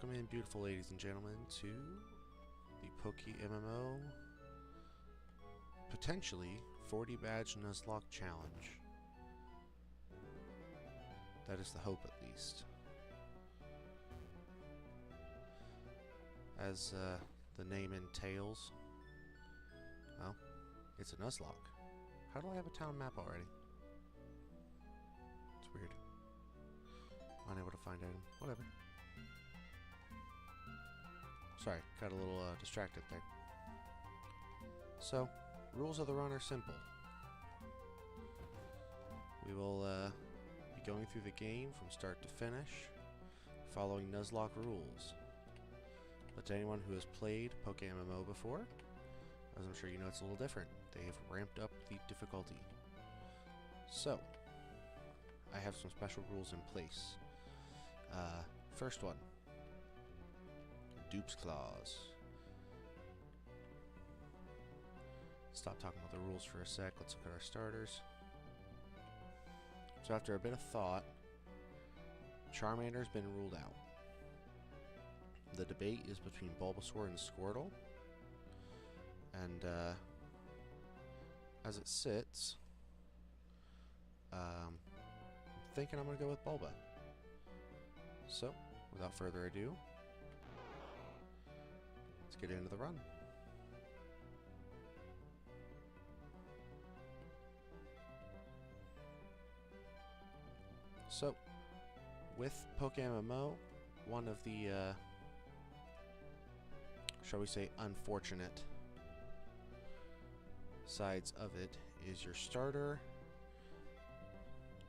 Welcome in, beautiful ladies and gentlemen, to the PokeMMO potentially 40 badge Nuzlocke challenge. That is the hope, at least. As the name entails, well, it's a Nuzlocke. How do I have a town map already? It's weird. Unable to find item. Whatever. Sorry, got a little distracted there. So, rules of the run are simple. We will be going through the game from start to finish, following Nuzlocke rules. But to anyone who has played PokeMMO before, as I'm sure you know, it's a little different. They have ramped up the difficulty. So, I have some special rules in place. First one. Dupes Clause. Stop talking about the rules for a sec. Let's look at our starters. So after a bit of thought, Charmander's been ruled out. The debate is between Bulbasaur and Squirtle. And as it sits, I'm thinking I'm going to go with Bulba. So, without further ado, let's get into the run. So, with PokeMMO, one of the, shall we say, unfortunate sides of it is your starter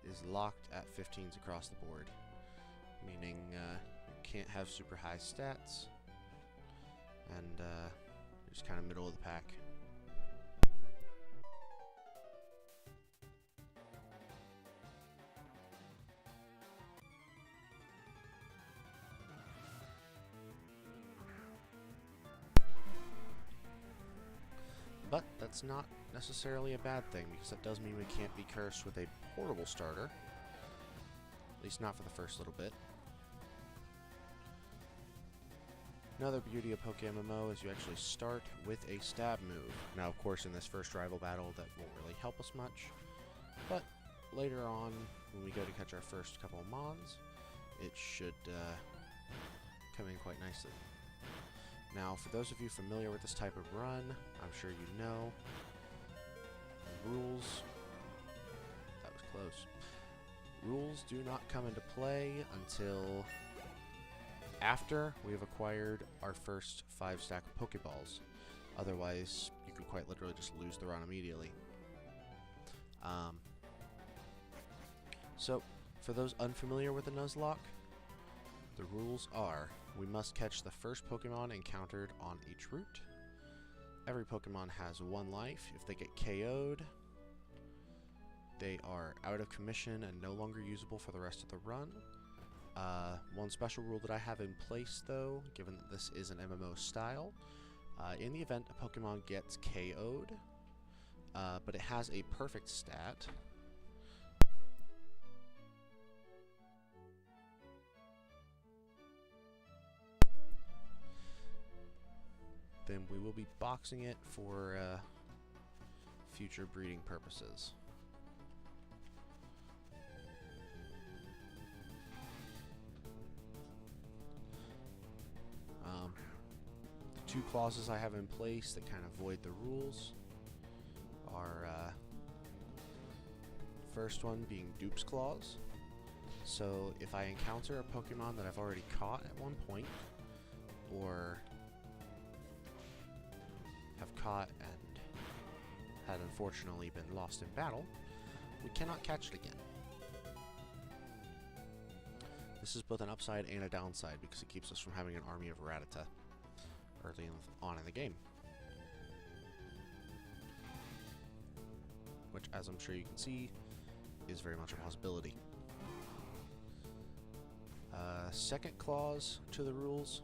is locked at 15s across the board, meaning you can't have super high stats, and you're just kind of middle of the pack. But that's not necessarily a bad thing, because that does mean we can't be cursed with a portable starter. At least not for the first little bit. Another beauty of PokeMMO is you actually start with a stab move. Now, of course, in this first rival battle, that won't really help us much. But later on, when we go to catch our first couple of Mons, it should come in quite nicely. Now, for those of you familiar with this type of run, I'm sure you know, the rules, that was close, rules do not come into play until after we have acquired our first 5 stack of Pokeballs. Otherwise, you could quite literally just lose the run immediately. So, for those unfamiliar with the Nuzlocke, the rules are, we must catch the first Pokemon encountered on each route. Every Pokemon has 1 life. If they get KO'd, they are out of commission and no longer usable for the rest of the run. One special rule that I have in place, though, given that this is an MMO style, in the event a Pokemon gets KO'd, but it has a perfect stat, then we will be boxing it for future breeding purposes. The 2 clauses I have in place that kind of void the rules are first one being Dupes Clause. So if I encounter a Pokemon that I've already caught at one point, or have caught and had unfortunately been lost in battle, we cannot catch it again. This is both an upside and a downside because it keeps us from having an army of Rattata early on in the game. Which, as I'm sure you can see, is very much a possibility. Second clause to the rules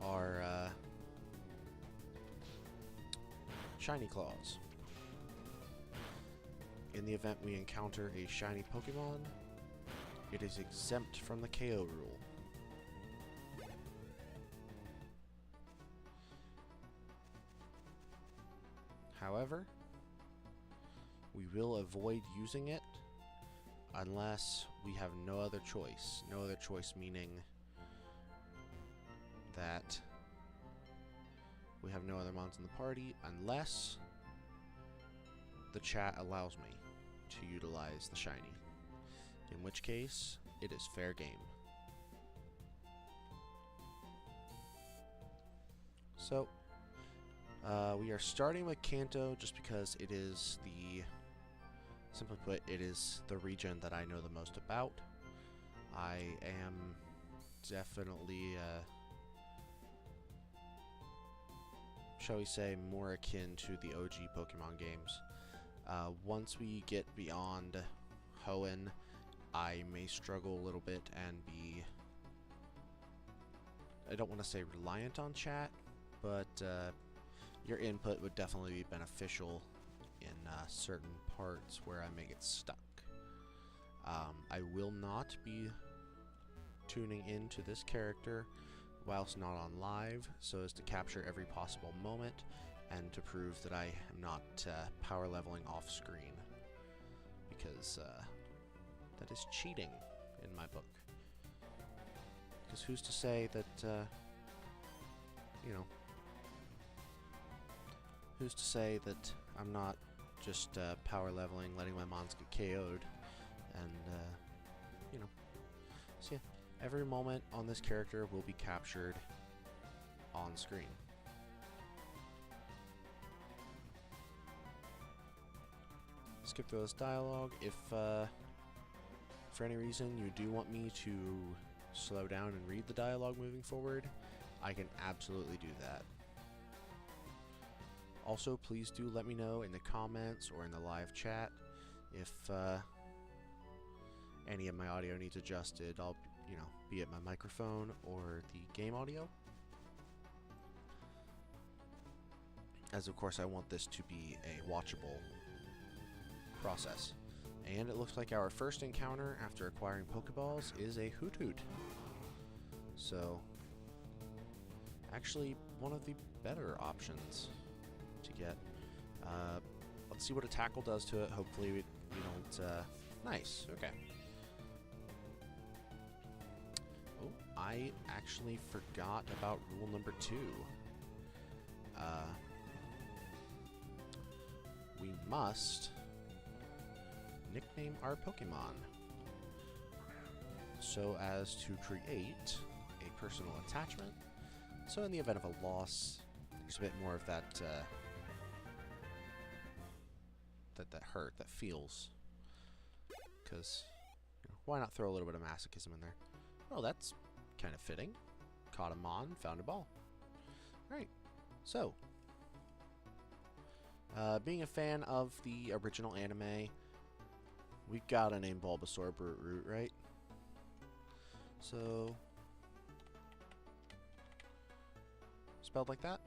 are Shiny Clause. In the event we encounter a shiny Pokemon, it is exempt from the KO rule. However, we will avoid using it unless we have no other choice. No other choice meaning that we have no other mons in the party unless the chat allows me to utilize the shiny. In which case, it is fair game. So, we are starting with Kanto just because it is simply put, it is the region that I know the most about. I am definitely, shall we say, more akin to the OG Pokemon games. Once we get beyond Hoenn, I may struggle a little bit and be, I don't want to say reliant on chat, but your input would definitely be beneficial in certain parts where I may get stuck. I will not be tuning into this character whilst not on live, so as to capture every possible moment and to prove that I am not power leveling off screen, because that is cheating in my book. Because who's to say that, you know, who's to say that I'm not just power leveling, letting my mons get KO'd, and, you know. So yeah, every moment on this character will be captured on screen. Skip through this dialogue. If, for any reason you do want me to slow down and read the dialogue moving forward, I can absolutely do that. Also, please do let me know in the comments or in the live chat if any of my audio needs adjusted. I'll, you know, be it my microphone or the game audio. As of course I want this to be a watchable process. And it looks like our first encounter after acquiring Pokeballs is a Hoot. So, actually one of the better options to get. Let's see what a tackle does to it. Hopefully we don't, nice, okay. Oh, I actually forgot about rule number 2. We must nickname our Pokemon so as to create a personal attachment. So in the event of a loss, there's a bit more of that, that hurt, that feels. Because, you know, why not throw a little bit of masochism in there? Oh, that's kind of fitting. Caught a mon, found a ball. Alright, so, being a fan of the original anime, we gotta name Bulbasaur Brute Root, right? So, spelled like that?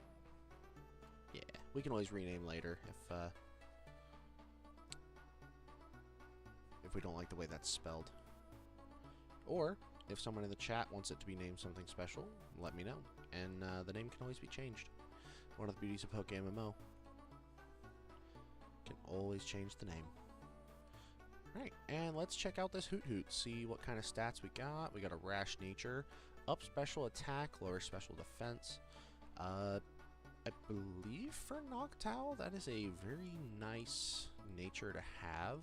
Yeah, we can always rename later if we don't like the way that's spelled. Or, if someone in the chat wants it to be named something special, let me know. And the name can always be changed. One of the beauties of PokeMMO. Can always change the name. Alright, and let's check out this Hoot, see what kind of stats we got. We got a rash nature, up special attack, lower special defense. I believe for Noctowl, that is a very nice nature to have.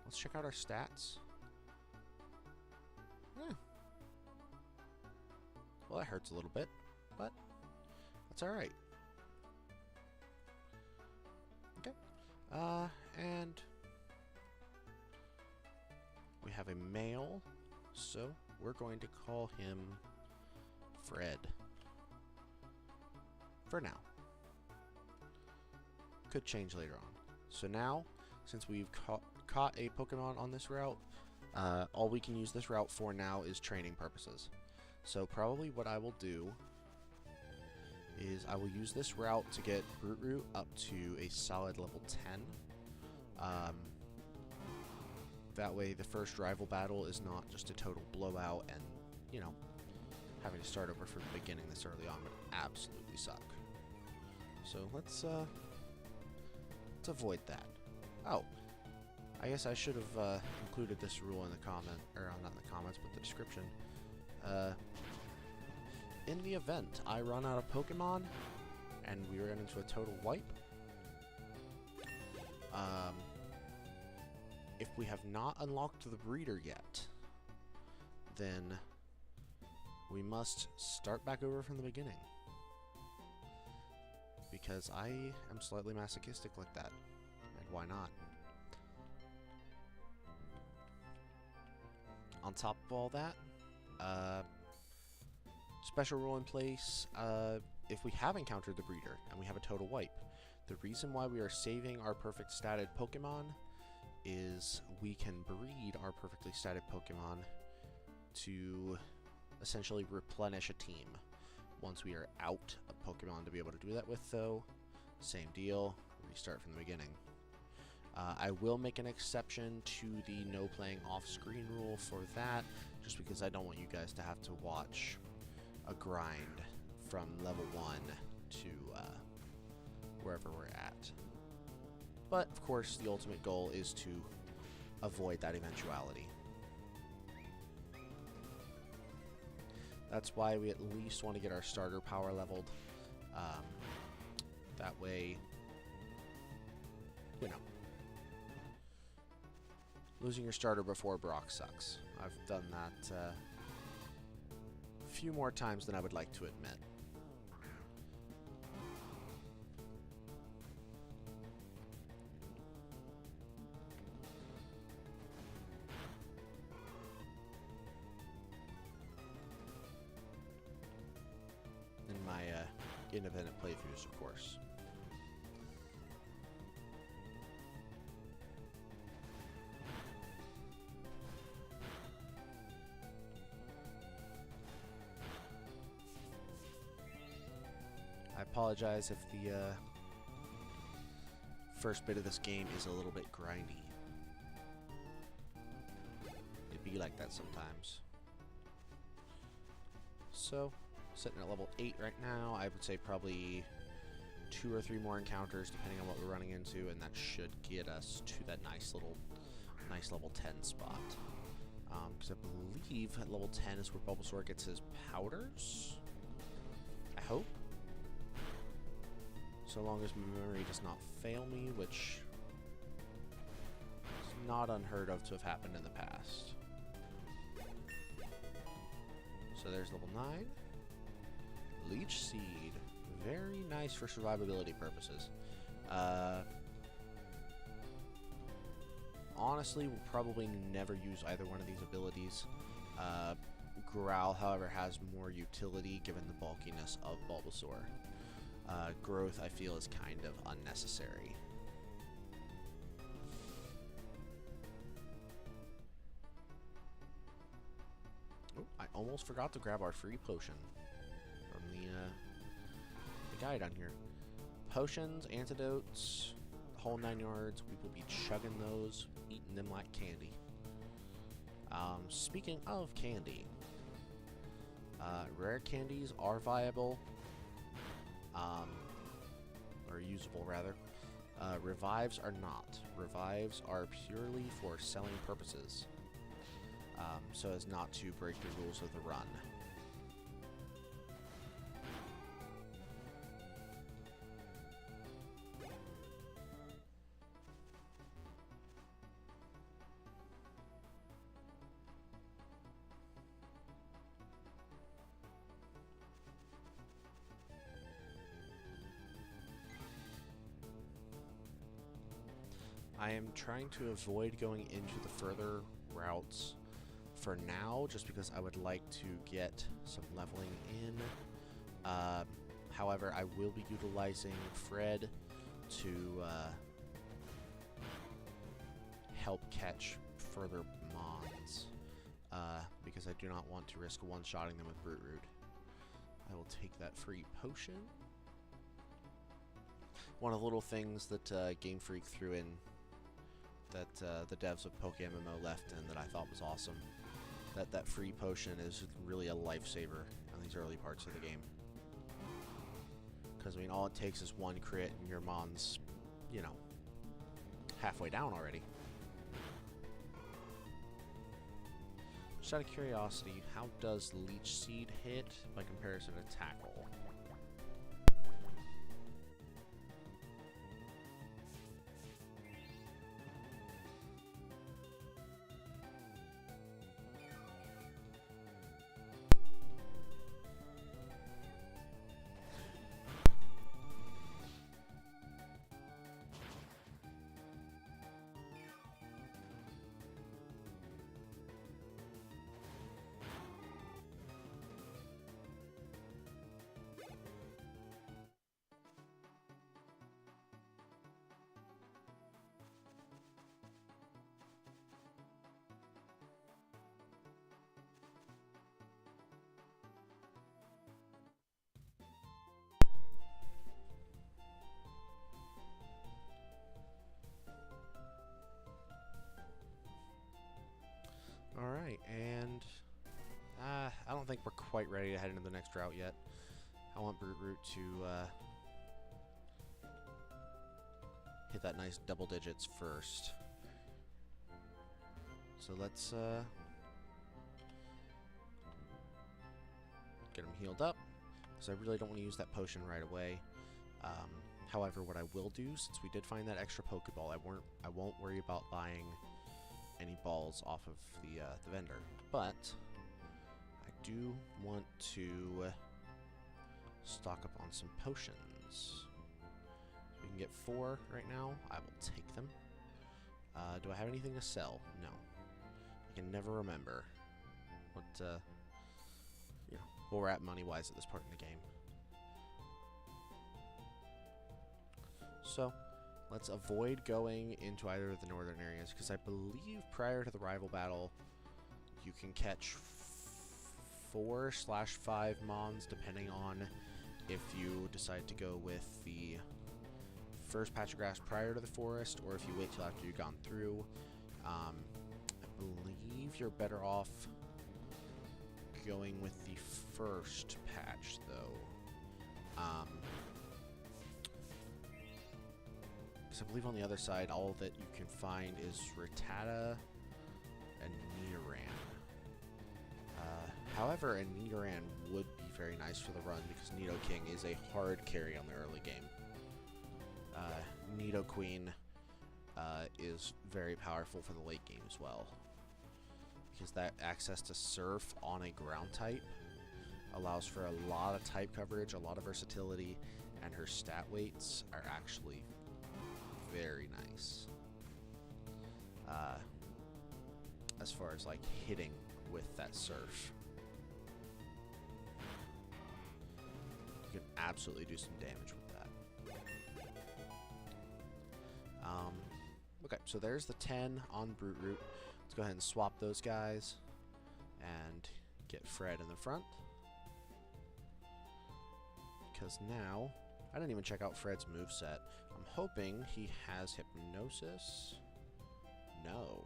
Let's check out our stats. Well, that hurts a little bit, but that's alright. Okay. And we have a male, so we're going to call him Fred. For now. Could change later on. So now, since we've caught a Pokemon on this route, all we can use this route for now is training purposes. So probably what I will do is I will use this route to get Brute Root up to a solid level 10. That way the first rival battle is not just a total blowout and, you know, having to start over from the beginning this early on would absolutely suck. So let's avoid that. Oh, I guess I should have included this rule in the comment, or not in the comments, but the description. In the event I run out of Pokemon and we run into a total wipe, if we have not unlocked the breeder yet, then we must start back over from the beginning. Because I am slightly masochistic like that. And why not? On top of all that, special rule in place, if we have encountered the breeder and we have a total wipe, the reason why we are saving our perfect statted Pokemon is we can breed our perfectly statted Pokemon to essentially replenish a team. Once we are out of Pokemon to be able to do that with, though, same deal, restart from the beginning. I will make an exception to the no playing off-screen rule for that, just because I don't want you guys to have to watch a grind from level 1 to wherever we're at. But, of course, the ultimate goal is to avoid that eventuality. That's why we at least want to get our starter power leveled. That way, you know, losing your starter before Brock sucks. I've done that a few more times than I would like to admit. In my independent playthroughs, of course. I apologize if the first bit of this game is a little bit grindy. It'd be like that sometimes. So, sitting at level 8 right now, I would say probably 2 or 3 more encounters depending on what we're running into, and that should get us to that nice level 10 spot. Because I believe at level 10 is where Bulbasaur gets his powders. I hope. So long as my memory does not fail me, which is not unheard of to have happened in the past. So there's level 9. Leech Seed. Very nice for survivability purposes. Honestly, we'll probably never use either one of these abilities. Growl, however, has more utility given the bulkiness of Bulbasaur. Growth, I feel, is kind of unnecessary. Oh, I almost forgot to grab our free potion from the guide on here. Potions, antidotes, the whole 9 yards. We will be chugging those, eating them like candy. Speaking of candy, rare candies are viable. Or usable, rather. Revives are not. Revives are purely for selling purposes, so as not to break the rules of the run. I am trying to avoid going into the further routes for now, just because I would like to get some leveling in. However, I will be utilizing Fred to help catch further Mons, because I do not want to risk one-shotting them with Brute Root. I will take that free potion. One of the little things that Game Freak threw in that the devs of PokeMMO left in that I thought was awesome. That free potion is really a lifesaver in these early parts of the game. Because, I mean, all it takes is one crit and your Mon's, you know, halfway down already. Just out of curiosity, how does Leech Seed hit by comparison to Tackle? Alright, and I don't think we're quite ready to head into the next route yet. I want Brute Root to hit that nice double digits first. So let's get him healed up, because I really don't want to use that potion right away. However, what I will do, since we did find that extra Pokeball, I won't worry about buying any balls off of the vendor, but I do want to stock up on some potions. We can get 4 right now. I will take them. Do I have anything to sell? No. I can never remember what you know, where we're at money-wise at this part in the game. So let's avoid going into either of the northern areas, because I believe prior to the rival battle, you can catch 4/5 Mons, depending on if you decide to go with the first patch of grass prior to the forest, or if you wait till after you've gone through. I believe you're better off going with the first patch, though. I believe on the other side, all that you can find is Rattata and Nidoran. However, a Nidoran would be very nice for the run, because Nidoking is a hard carry on the early game. Nidoqueen is very powerful for the late game as well, because that access to Surf on a ground type allows for a lot of type coverage, a lot of versatility, and her stat weights are actually very nice. As far as like hitting with that Surf, you can absolutely do some damage with that. Okay, so there's the 10 on Brute Root. Let's go ahead and swap those guys and get Fred in the front, because now I didn't even check out Fred's moveset. I'm hoping he has Hypnosis. No.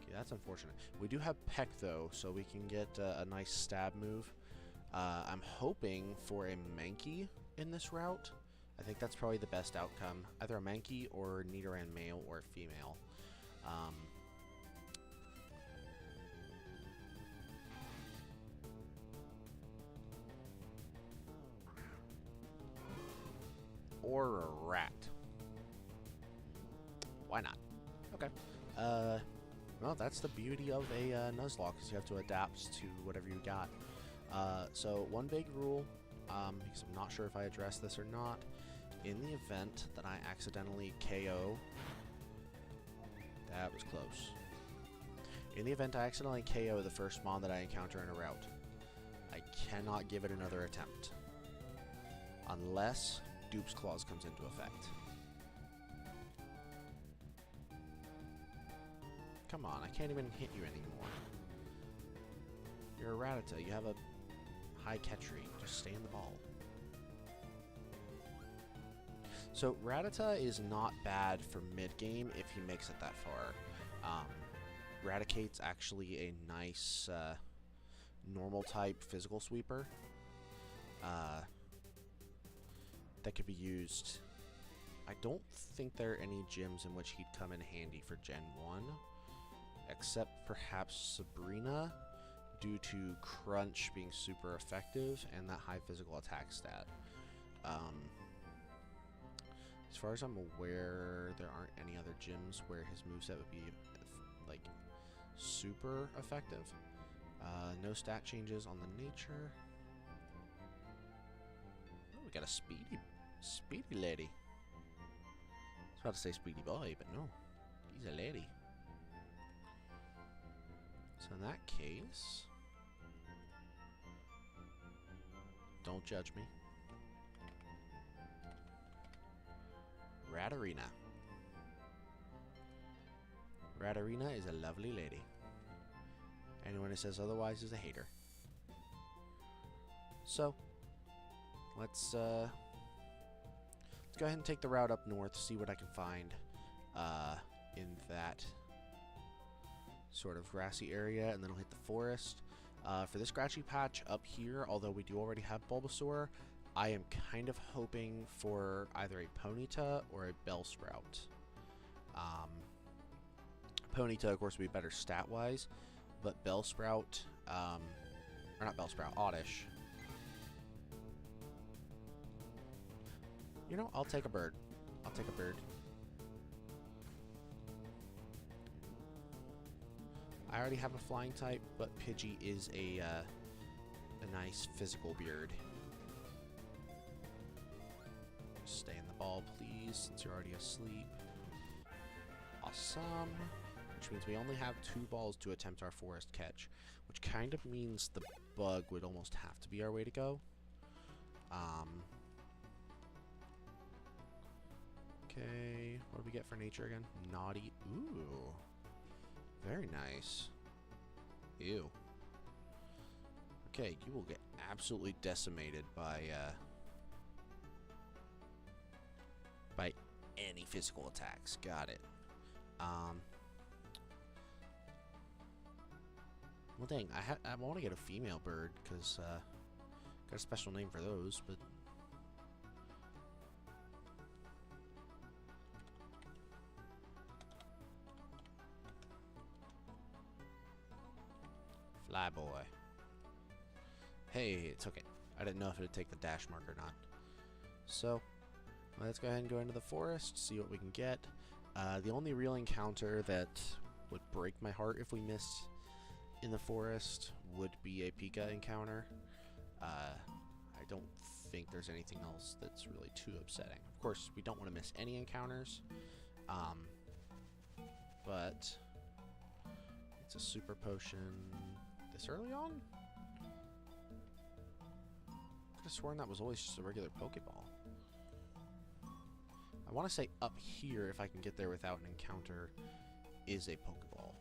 Okay, that's unfortunate. We do have Peck, though, so we can get a nice stab move. I'm hoping for a Mankey in this route. I think that's probably the best outcome. Either a Mankey or Nidoran male or female. Or a rat. Why not? Okay. Well, that's the beauty of a Nuzlocke, is you have to adapt to whatever you got. So one big rule, because I'm not sure if I addressed this or not, in the event that I accidentally KO, that was close. In the event I accidentally KO the first Mon that I encounter in a route, I cannot give it another attempt, unless Dupes Clause comes into effect. Come on, I can't even hit you anymore. You're a Rattata, you have a high catch rate, just stay in the ball. So Rattata is not bad for mid-game if he makes it that far. Raticate's actually a nice normal type physical sweeper. that could be used. I don't think there are any gyms in which he'd come in handy for Gen 1, except perhaps Sabrina, due to Crunch being super effective and that high physical attack stat. As far as I'm aware, there aren't any other gyms where his moveset would be, like, super effective. No stat changes on the nature. Oh, we got a speedy lady. I was about to say speedy boy, but no. He's a lady. So in that case, don't judge me. Ratarina. Ratarina is a lovely lady. Anyone who says otherwise is a hater. So, let's go ahead and take the route up north, see what I can find in that sort of grassy area, and then I'll hit the forest. For this scratchy patch up here, although we do already have Bulbasaur, I am kind of hoping for either a Ponyta or a Bellsprout. Ponyta, of course, would be better stat-wise, but Bellsprout, or not Bellsprout, Oddish. You know, I'll take a bird. I'll take a bird. I already have a flying type, but Pidgey is a nice physical beard. Stay in the ball, please, since you're already asleep. Awesome. Which means we only have 2 balls to attempt our forest catch, which kind of means the bug would almost have to be our way to go. Okay, what do we get for nature again? Naughty. Ooh. Very nice. Ew. Okay, you will get absolutely decimated by any physical attacks. Got it. Well, dang, I want to get a female bird because got a special name for those, but Flyboy. Hey, it's okay. I didn't know if it would take the dash mark or not. So, let's go ahead and go into the forest, see what we can get. The only real encounter that would break my heart if we missed in the forest would be a Pika encounter. I don't think there's anything else that's really too upsetting. Of course, we don't want to miss any encounters, but it's a super potion this early on? I could have sworn that was always just a regular Pokeball. I want to say up here, if I can get there without an encounter, is a Pokeball.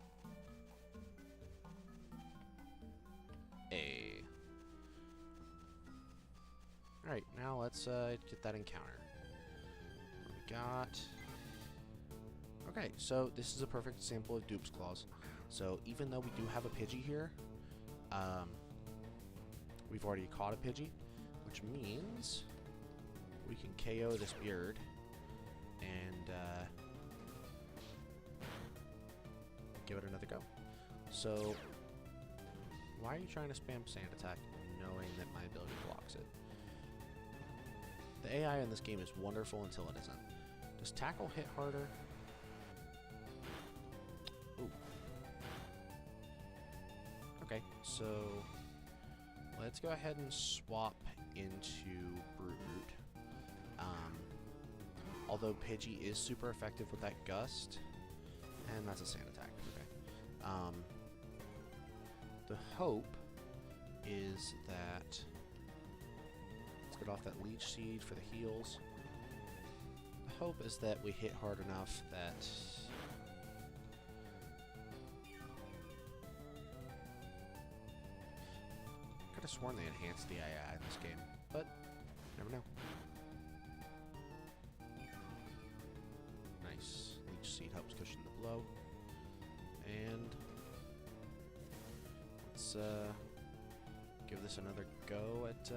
Alright, now let's get that encounter. What we got? Okay, so this is a perfect example of Dupes Clause. So even though we do have a Pidgey here, we've already caught a Pidgey, which means we can KO this beard and give it another go. So why are you trying to spam Sand Attack knowing that my ability blocks it? The AI in this game is wonderful until it isn't. Does Tackle hit harder? Ooh. Okay, so let's go ahead and swap into Brood. Although Pidgey is super effective with that Gust, and that's a Sand Attack. Okay. The hope is that let's get off that Leech Seed for the heals. The hope is that we hit hard enough that I could have sworn they enhanced the AI in this game, but never know. Nice. Leech Seed helps cushion the blow. And let's give this another go at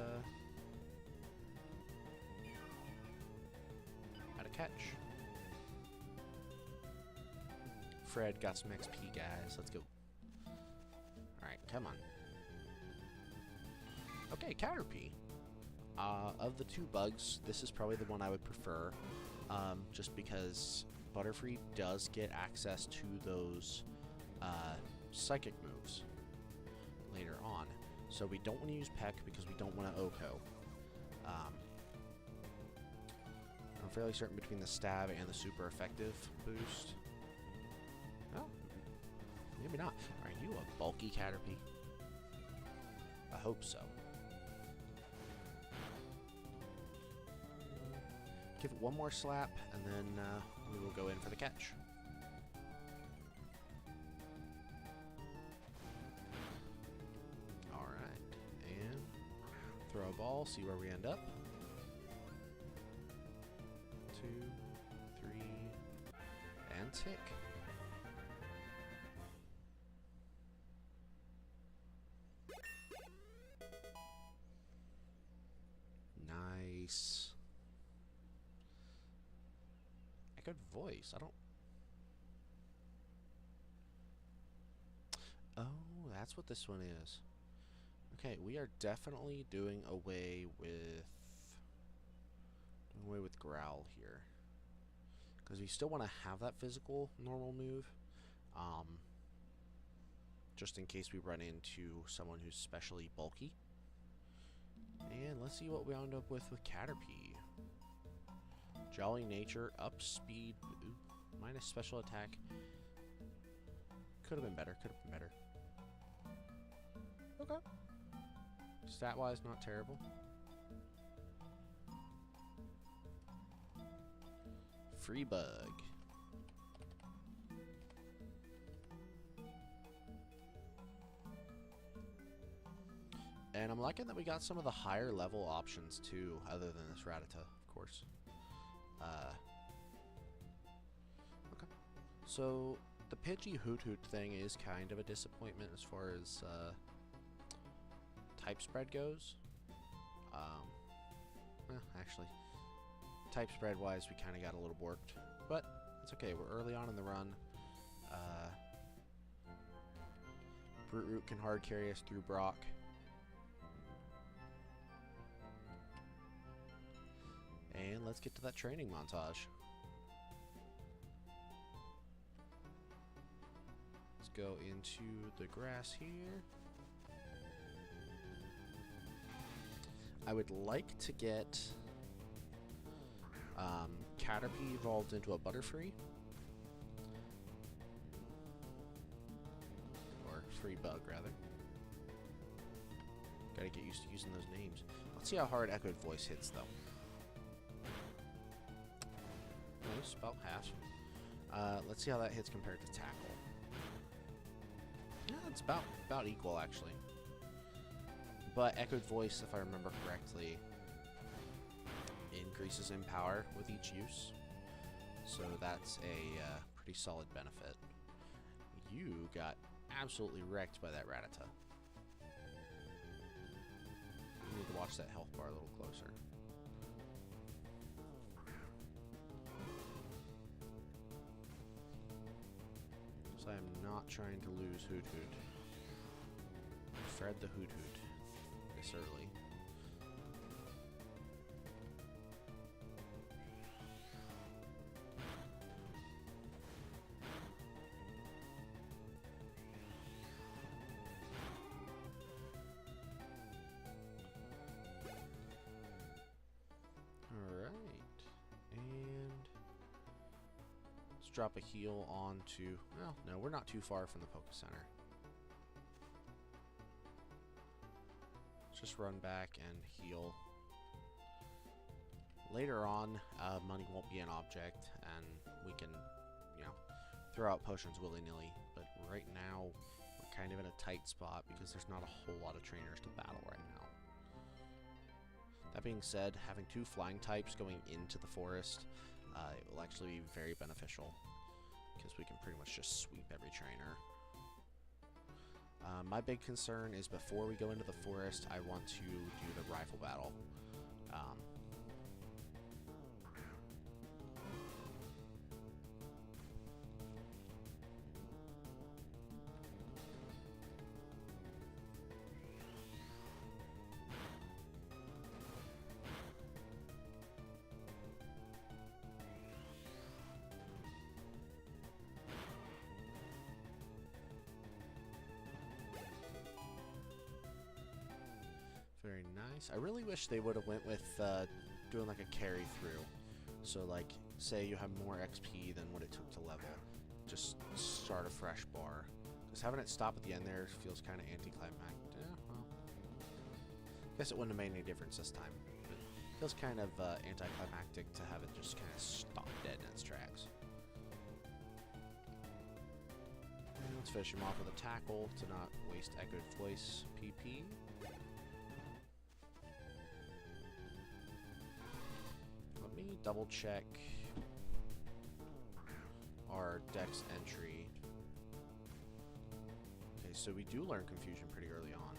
catch. Fred got some XP, guys. Let's go. Alright, come on. Okay, Caterpie. Of the two bugs, this is probably the one I would prefer. Just because Butterfree does get access to those psychic moves later on. So we don't want to use Peck because we don't want to Oko. I'm fairly certain between the stab and the super effective boost. Oh, maybe not. Are you a bulky Caterpie? I hope so. Give it one more slap, and then we will go in for the catch. Alright, and throw a ball, see where we end up. 2, 3, and tick. Nice. Good voice. I don't... Oh, that's what this one is. Okay, we are definitely doing away with Growl here. Because we still want to have that physical normal move. Just in case we run into someone who's especially bulky. And let's see what we end up with Caterpie. Jolly Nature, up speed, minus special attack. Could have been better, could have been better. Okay. Stat-wise, not terrible. Free bug. And I'm liking that we got some of the higher level options too, other than this Rattata, of course. Okay. So the Pidgey Hoot Hoot thing is kind of a disappointment as far as type spread goes. Actually, type spread wise, we kind of got a little borked, but it's okay. We're early on in the run. Brute Root can hard carry us through Brock. And let's get to that training montage. Let's go into the grass here. I would like to get Caterpie evolved into a Butterfree. Or Free Bug, rather. Gotta get used to using those names. Let's see how hard Echoed Voice hits, though. Nice, about half. Let's see how that hits compared to Tackle. Yeah, it's about equal, actually. But Echoed Voice, if I remember correctly, increases in power with each use. So that's a pretty solid benefit. You got absolutely wrecked by that Rattata. You need to watch that health bar a little closer. I am not trying to lose Hoot Hoot. Fred the Hoot Hoot. This early. Alright. And drop a heal onto... Well, no, we're not too far from the Poke Center. Let's just run back and heal. Later on, money won't be an object, and we can, you know, throw out potions willy-nilly. But right now, we're kind of in a tight spot because there's not a whole lot of trainers to battle right now. That being said, having two flying types going into the forest it will actually be very beneficial because we can pretty much just sweep every trainer. My big concern is before we go into the forest, I want to do the rifle battle. Very nice. I really wish they would have went with doing like a carry through. So like, say you have more XP than what it took to level. Just start a fresh bar. Because having it stop at the end there feels kind of anticlimactic. Yeah, well, I guess it wouldn't have made any difference this time. But it feels kind of anticlimactic to have it just kind of stop dead in its tracks. And let's finish him off with a tackle to not waste Echoed Voice PP. Let me double check our dex entry. Okay, so we do learn Confusion pretty early on.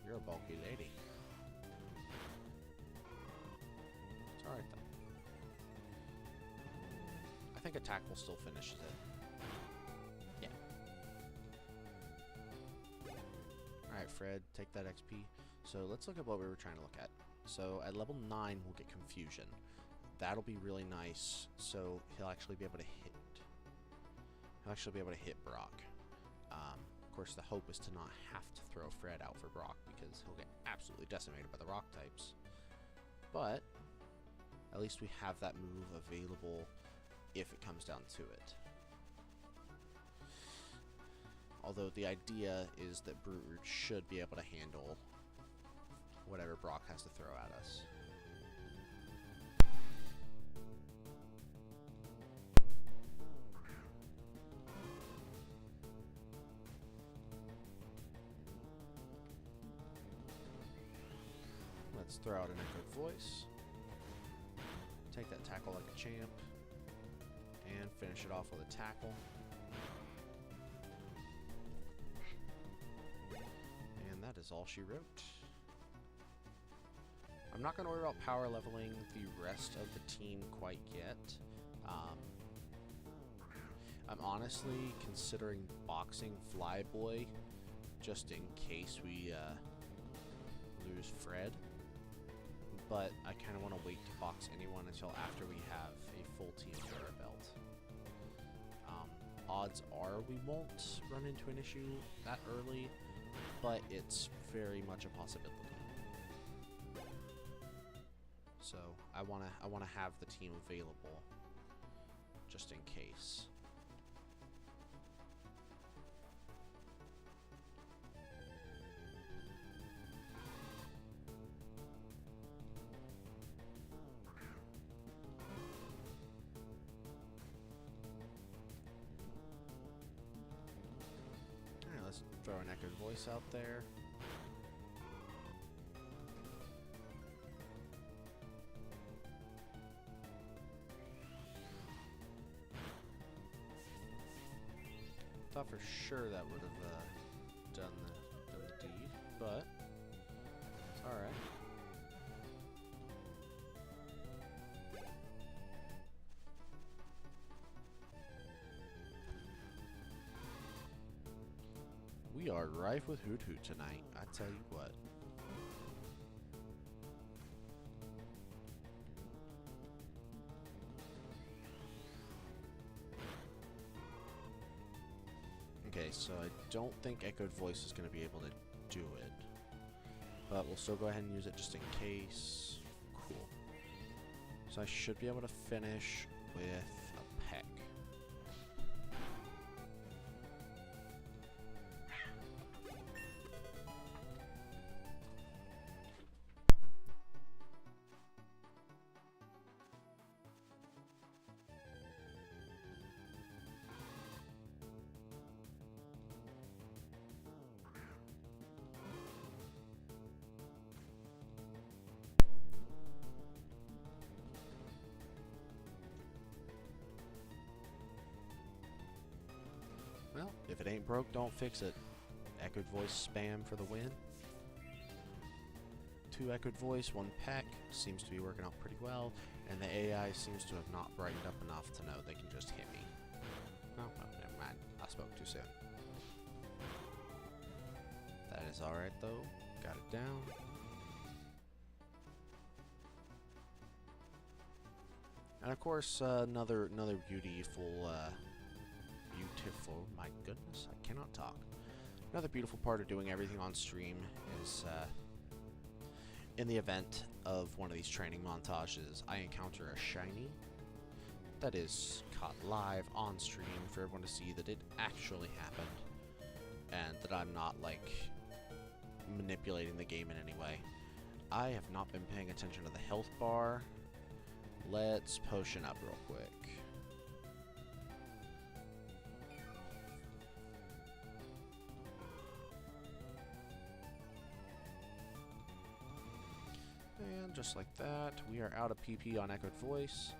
You're a bulky lady. It's alright though. I think a tackle still finishes it. Yeah. Alright, Fred, take that XP. So let's look at what we were trying to look at. So at level 9, we'll get Confusion. That'll be really nice. So he'll actually be able to hit. He'll actually be able to hit Brock. Of course, the hope is to not have to throw Fred out for Brock because he'll get absolutely decimated by the rock types. But at least we have that move available if it comes down to it. Although the idea is that Brute Root should be able to handle whatever Brock has to throw at us. Let's throw out an Echoed Voice. Take that tackle like a champ. And finish it off with a tackle. And that is all she wrote. I'm not going to worry about power leveling the rest of the team quite yet. I'm honestly considering boxing Flyboy just in case we lose Fred. But I kind of want to wait to box anyone until after we have a full team under our belt. Odds are we won't run into an issue that early, but it's very much a possibility. So I wanna have the team available just in case. Alright, let's throw an Echoed Voice out there. Thought for sure that would have done the deed, but it's all right. We are rife with Hoot Hoot tonight, I tell you what. Okay, so I don't think Echoed Voice is going to be able to do it. But we'll still go ahead and use it just in case. Cool. So I should be able to finish with a peck. Well, if it ain't broke, don't fix it. Echoed Voice spam for the win. 2 Echoed Voice, 1 peck. Seems to be working out pretty well. And the AI seems to have not brightened up enough to know they can just hit me. Oh, well, never mind. I spoke too soon. That is alright though. Got it down. And of course, another beautiful, my goodness, I cannot talk. Another beautiful part of doing everything on stream is, in the event of one of these training montages, I encounter a shiny that is caught live on stream for everyone to see that it actually happened, and that I'm not, like, manipulating the game in any way. I have not been paying attention to the health bar. Let's potion up real quick. And just like that, we are out of PP on Echoed Voice.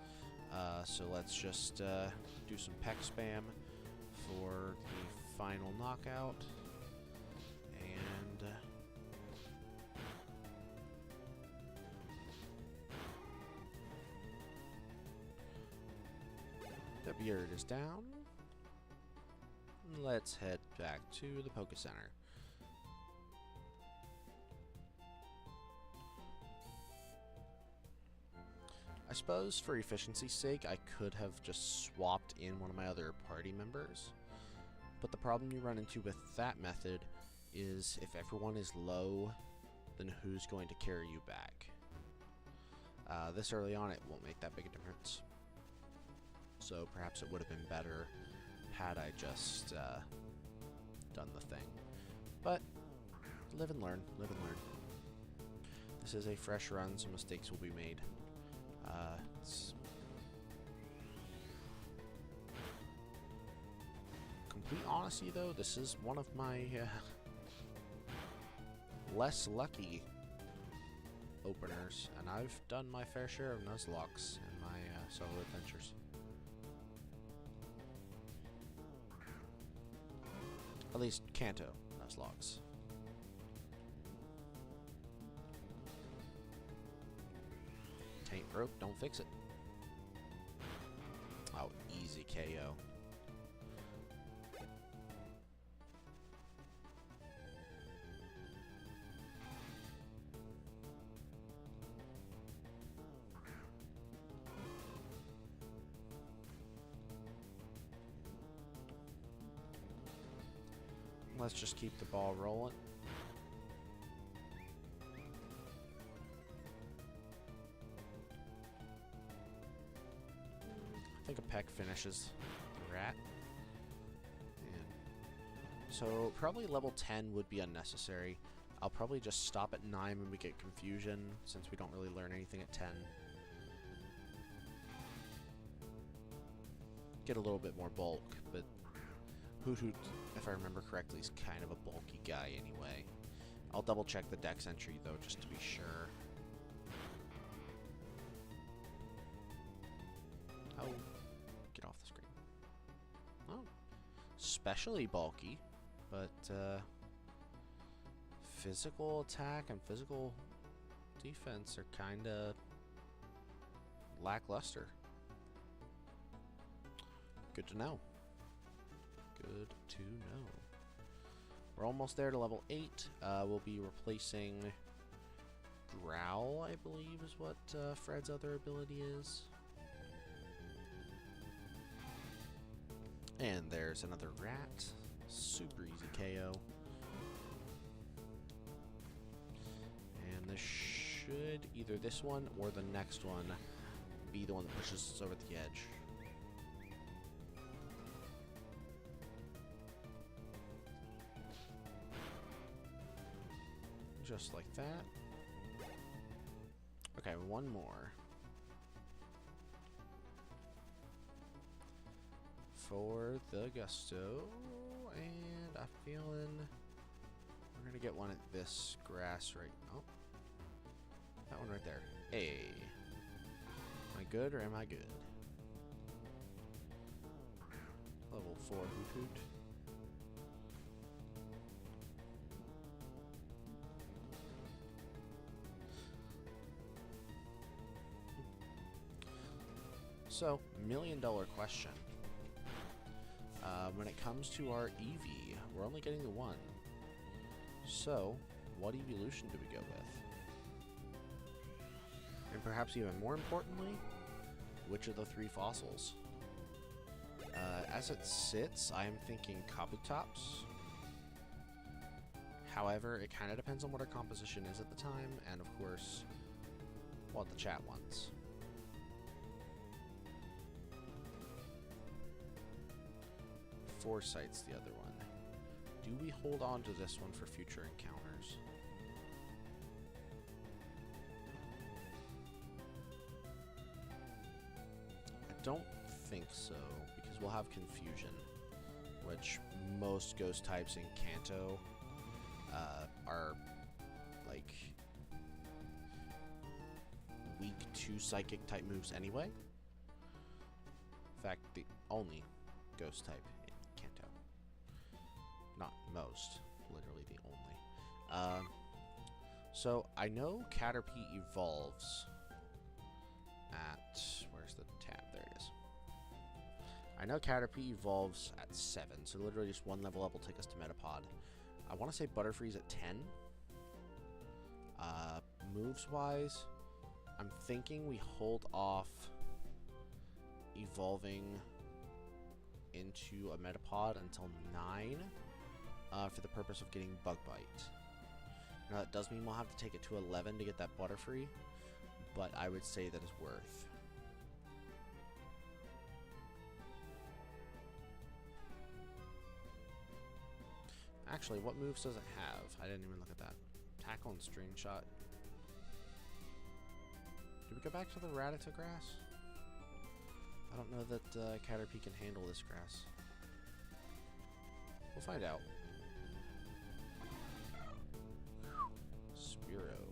So let's just do some peck spam for the final knockout. And the beard is down. Let's head back to the Poke Center. I suppose for efficiency's sake, I could have just swapped in one of my other party members. But the problem you run into with that method is if everyone is low, then who's going to carry you back? This early on, it won't make that big a difference. So perhaps it would have been better had I just done the thing. But live and learn, live and learn. This is a fresh run, so mistakes will be made. Complete honesty, though, this is one of my less lucky openers, and I've done my fair share of Nuzlocks in my solo adventures. At least Kanto Nuzlocks. Taint broke, don't fix it. Oh, easy KO. Let's just keep the ball rolling. I think a peck finishes the rat. And so probably level 10 would be unnecessary. I'll probably just stop at 9 when we get confusion, since we don't really learn anything at 10. Get a little bit more bulk, but Hoot Hoot, if I remember correctly, is kind of a bulky guy anyway. I'll double check the dex entry though, just to be sure. Oh, get off the screen. Oh, especially bulky, but physical attack and physical defense are kind of lackluster. Good to know. Good to know. We're almost there to level 8. We'll be replacing Growl, I believe is what Fred's other ability is. And there's another rat. Super easy KO. And this should, either this one or the next one, be the one that pushes us over the edge. Just like that. Okay, one more. For the gusto. And I'm feeling we're gonna get one at this grass right. Oh. That one right there. Hey. Am I good or am I good? Level 4 Hoot Hoot. So, $1,000,000 question. When it comes to our Eevee, we're only getting the one. So, what evolution do we go with? And perhaps even more importantly, which of the three fossils? As it sits, I am thinking Kabutops. However, it kind of depends on what our composition is at the time, and of course, what the chat wants. Foresight's the other one. Do we hold on to this one for future encounters? I don't think so, because we'll have Confusion, which most ghost types in Kanto are like weak to psychic type moves anyway. In fact, the only ghost type in Kanto. Not most, literally the only. So I know Caterpie evolves at, where's the tab? There it is. I know Caterpie evolves at 7, so literally just one level up will take us to Metapod. I want to say Butterfree's at 10. Moves-wise, I'm thinking we hold off evolving into a Metapod until 9 for the purpose of getting Bug Bite. Now that does mean we'll have to take it to 11 to get that Butterfree, but I would say that is worth. Actually, what moves does it have? I didn't even look at that. Tackle and String Shot. Do we go back to the Rattata grass? I don't know that Caterpie can handle this grass. We'll find out. Spearow.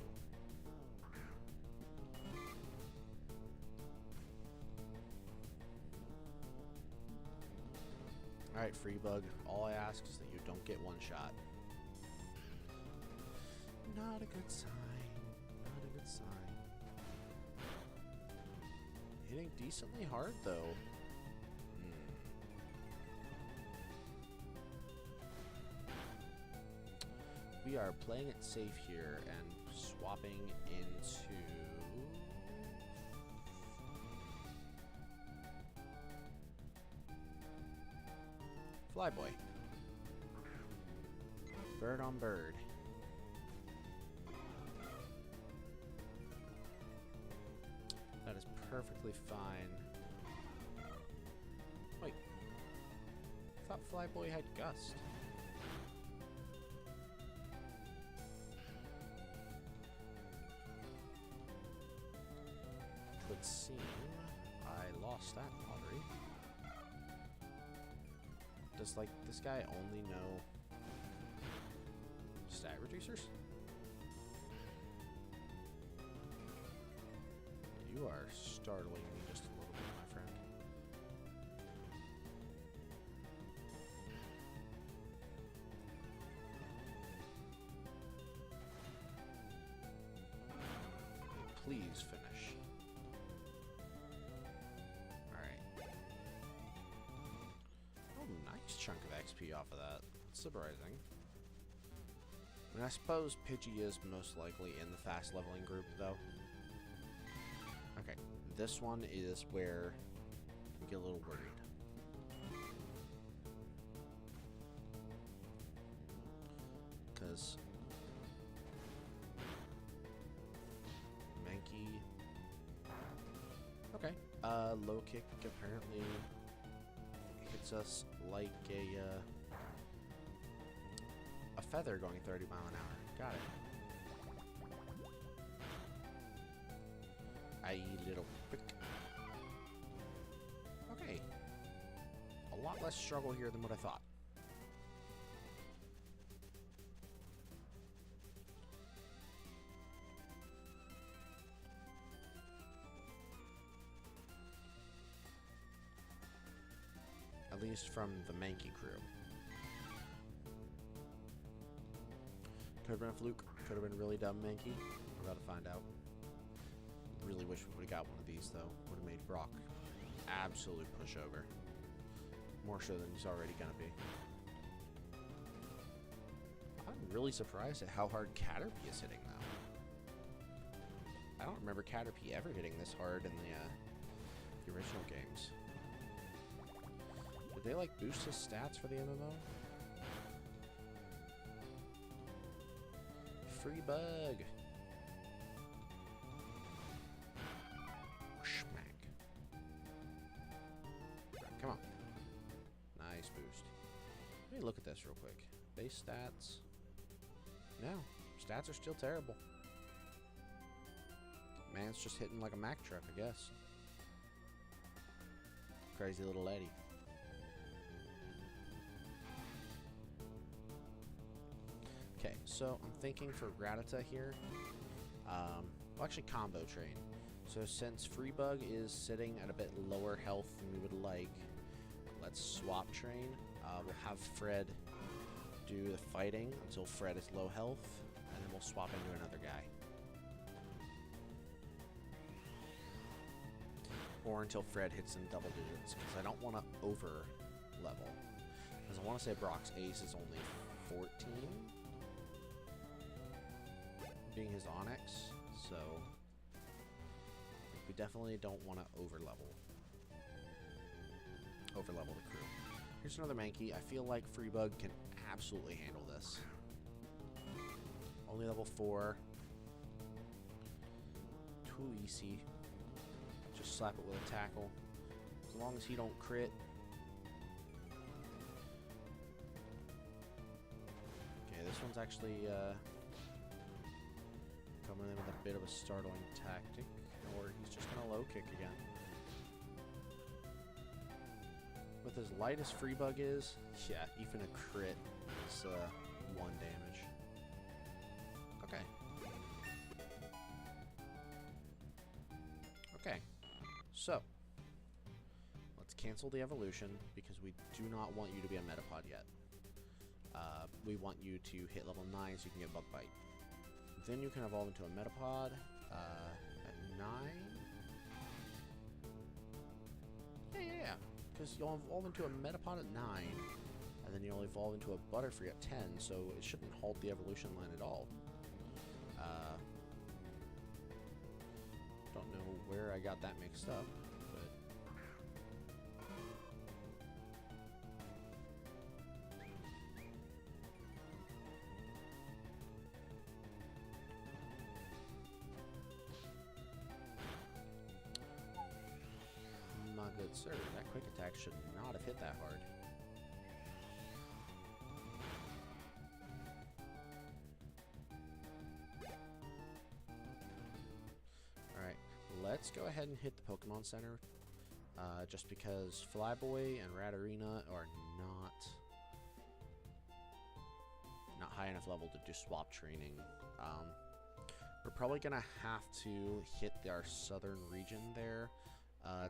Alright, Freebug. All I ask is that you don't get one shot. Not a good sign. Not a good sign. Hitting decently hard, though. We are playing it safe here and swapping into... Flyboy. Bird on bird. That is perfectly fine. Wait. I thought Flyboy had Gust. It would seem I lost that lottery. Does, like, this guy only know stat reducers? You are startling me just a little bit, my friend. Please finish. Alright. Oh, nice chunk of XP off of that. That's surprising. I mean, I suppose Pidgey is most likely in the fast leveling group, though. Okay, this one is where we get a little worried. Because Mankey... Okay, low kick apparently hits us like a feather going 30 mile an hour. Got it. Aye, little prick. Okay. A lot less struggle here than what I thought. At least from the Mankey crew. Could have been a fluke. Could have been really dumb Mankey. We're about to find out. Really wish we would have got one of these, though. Would have made Brock absolute pushover. More so than he's already gonna be. I'm really surprised at how hard Caterpie is hitting, though. I don't remember Caterpie ever hitting this hard in the original games. Did they like boost his stats for the MMO? Free bug. Schmack. Right, come on. Nice boost. Let me look at this real quick. Base stats. No, stats are still terrible. Man's just hitting like a Mack truck, I guess. Crazy little lady. Okay, so I'm thinking for Gratita here. Well, actually, combo train. So since Freebug is sitting at a bit lower health than we would like, let's swap train. We'll have Fred do the fighting until Fred is low health, and then we'll swap into another guy. Or until Fred hits in double digits, because I don't want to over level. Because I want to say Brock's ace is only 14, being his Onyx, so we definitely don't want to over level the crew. Here's another Mankey. I feel like Freebug can absolutely handle this. Only level 4. Too easy. Just slap it with a tackle. As long as he don't crit. Okay, this one's actually coming in with a bit of a startling tactic. Or he's just going to low kick again. With as light as Freebug is, yeah, even a crit is 1 damage. Okay. Okay. So, let's cancel the evolution because we do not want you to be a Metapod yet. We want you to hit level 9 so you can get Bug Bite. Then you can evolve into a Metapod at 9. Yeah. Because you'll evolve into a Metapod at 9, and then you'll evolve into a Butterfree at 10, so it shouldn't halt the evolution line at all. Don't know where I got that mixed up, but... My good sir, that quick attack should not have hit that hard. Alright, let's go ahead and hit the Pokemon Center. Just because Flyboy and Ratarina are not high enough level to do swap training. We're probably gonna have to hit our southern region there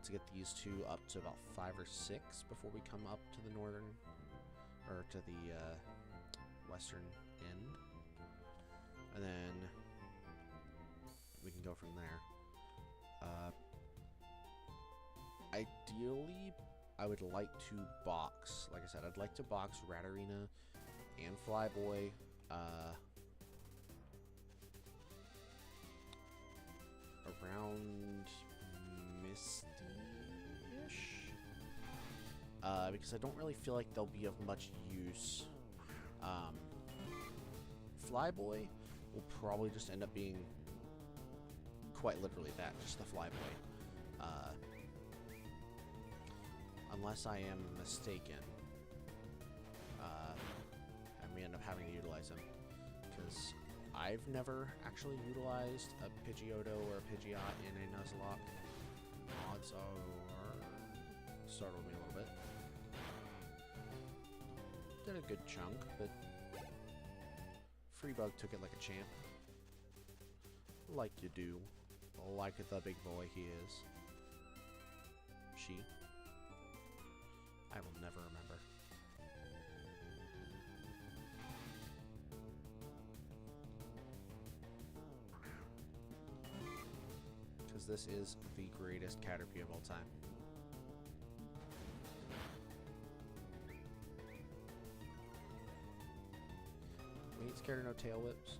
to get these two up to about 5 or 6 before we come up to the northern, or to the western end, and then we can go from there. Ideally, I would like to box, like I said, I'd like to box Ratarina and Flyboy around Misty-ish, because I don't really feel like they'll be of much use. Flyboy will probably just end up being quite literally that, just the Flyboy. Unless I am mistaken, and we end up having to utilize him, because I've never actually utilized a Pidgeotto or a Pidgeot in a Nuzlocke. Odds are... startled me a little bit. Did a good chunk, but Freebug took it like a champ. Like you do. Like the big boy he is. She. I will never remember. Because this is the greatest Caterpie of all time. We ain't scared of no tail whips.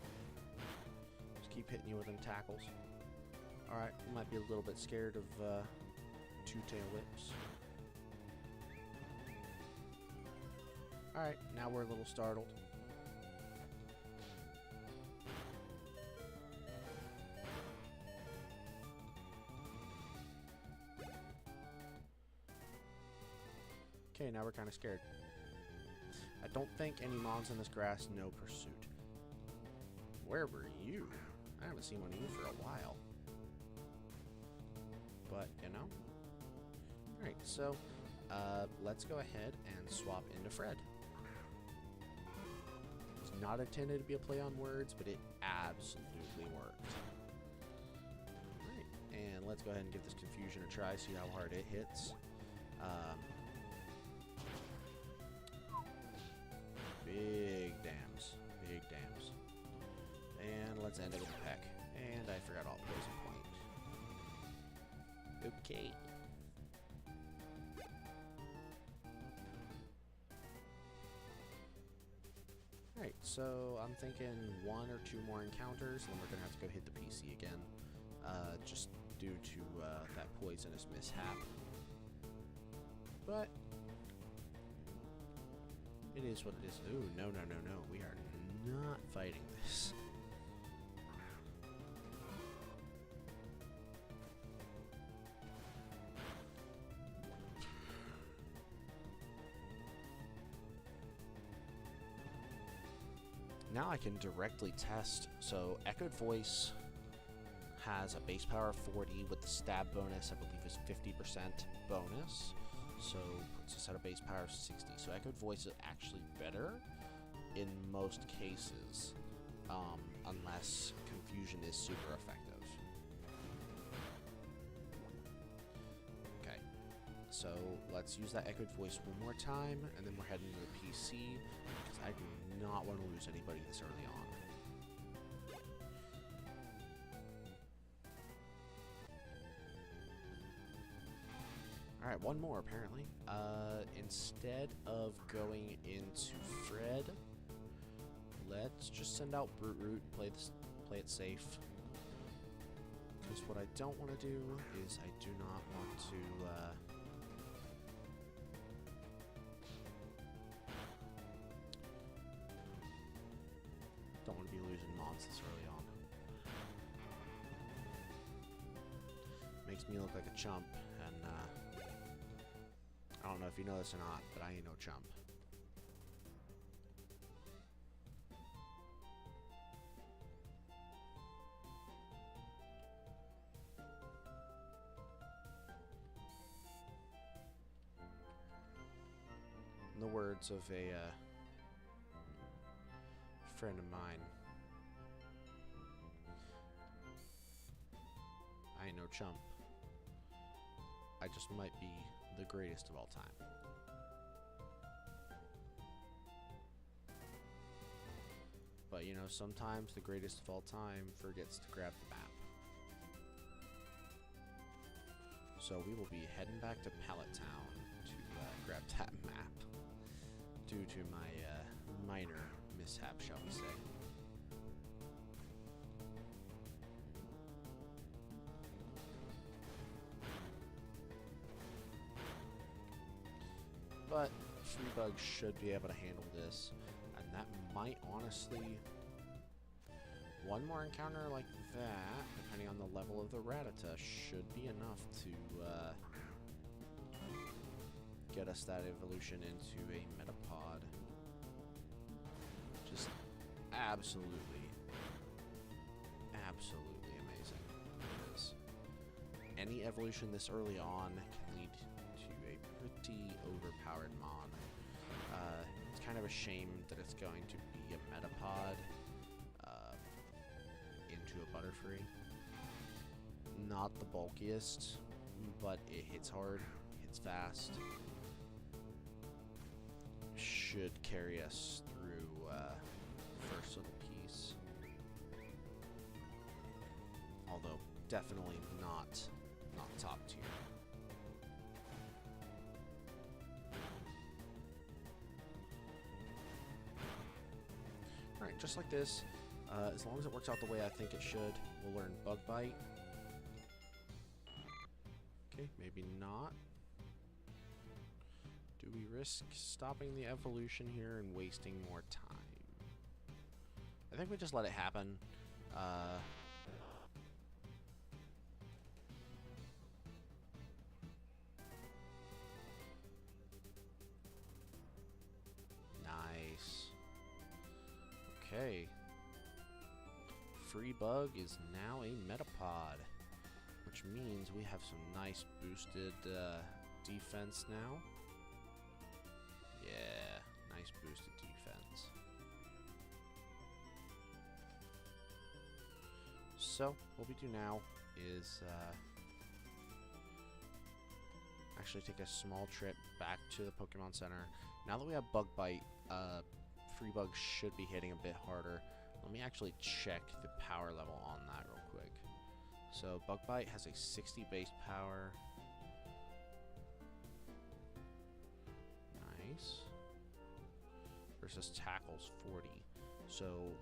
Just keep hitting you with them tackles. Alright, we might be a little bit scared of 2 tail whips. Alright, now we're a little startled. Okay, now we're kind of scared. I don't think any mons in this grass know pursuit. Where were you? I haven't seen one of you for a while. But, you know. Alright, so, let's go ahead and swap into Fred. It's not intended to be a play on words, but it absolutely worked. Alright, and let's go ahead and give this confusion a try, see how hard it hits. Big dams. Big dams. And let's end it with a peck. And I forgot all poison point. Okay. Alright, so I'm thinking 1 or 2 more encounters, and then we're going to have to go hit the PC again. Just due to that poisonous mishap. But it is what it is. Ooh, no, no, no, no. We are not fighting this. Now I can directly test. So Echoed Voice has a base power of 40 with the stab bonus, I believe is 50% bonus. So puts us at a base power of 60. So Echoed Voice is actually better in most cases, unless Confusion is super effective. Okay, so let's use that Echoed Voice one more time, and then we're heading to the PC, because I do not want to lose anybody this early on. Alright, one more apparently. Instead of going into Fred, let's just send out Brute Root and play it safe. Because what I don't want to do is I do not want to don't want to be losing mons this early on. Makes me look like a chump, and I don't know if you know this or not, but I ain't no chump. In the words of a friend of mine, I ain't no chump. I just might be the greatest of all time. But you know, sometimes the greatest of all time forgets to grab the map. So we will be heading back to Pallet Town to grab that map, due to my minor mishap, shall we say. But Freebug should be able to handle this, and that might honestly, one more encounter like that, depending on the level of the Rattata, should be enough to get us that evolution into a Metapod. Just absolutely, absolutely amazing. Because any evolution this early on can lead to a pretty overpowered mon. It's kind of a shame that it's going to be a Metapod into a Butterfree. Not the bulkiest, but it hits hard, hits fast. Should carry us through first little piece. Although definitely not top tier. Alright, just like this, as long as it works out the way I think it should, we'll learn Bug Bite. Okay, maybe maybe not. Do we risk stopping the evolution here and wasting more time? I think we just let it happen. Nice. Okay. Free Bug is now a Metapod, which means we have some nice boosted defense now. Yeah, nice boosted defense. So, what we do now is actually take a small trip back to the Pokemon Center. Now that we have Bug Bite, Free Bug should be hitting a bit harder. Let me actually check the power level on that real quick. So, Bug Bite has a 60 base power. Nice. Versus Tackle's 40. So,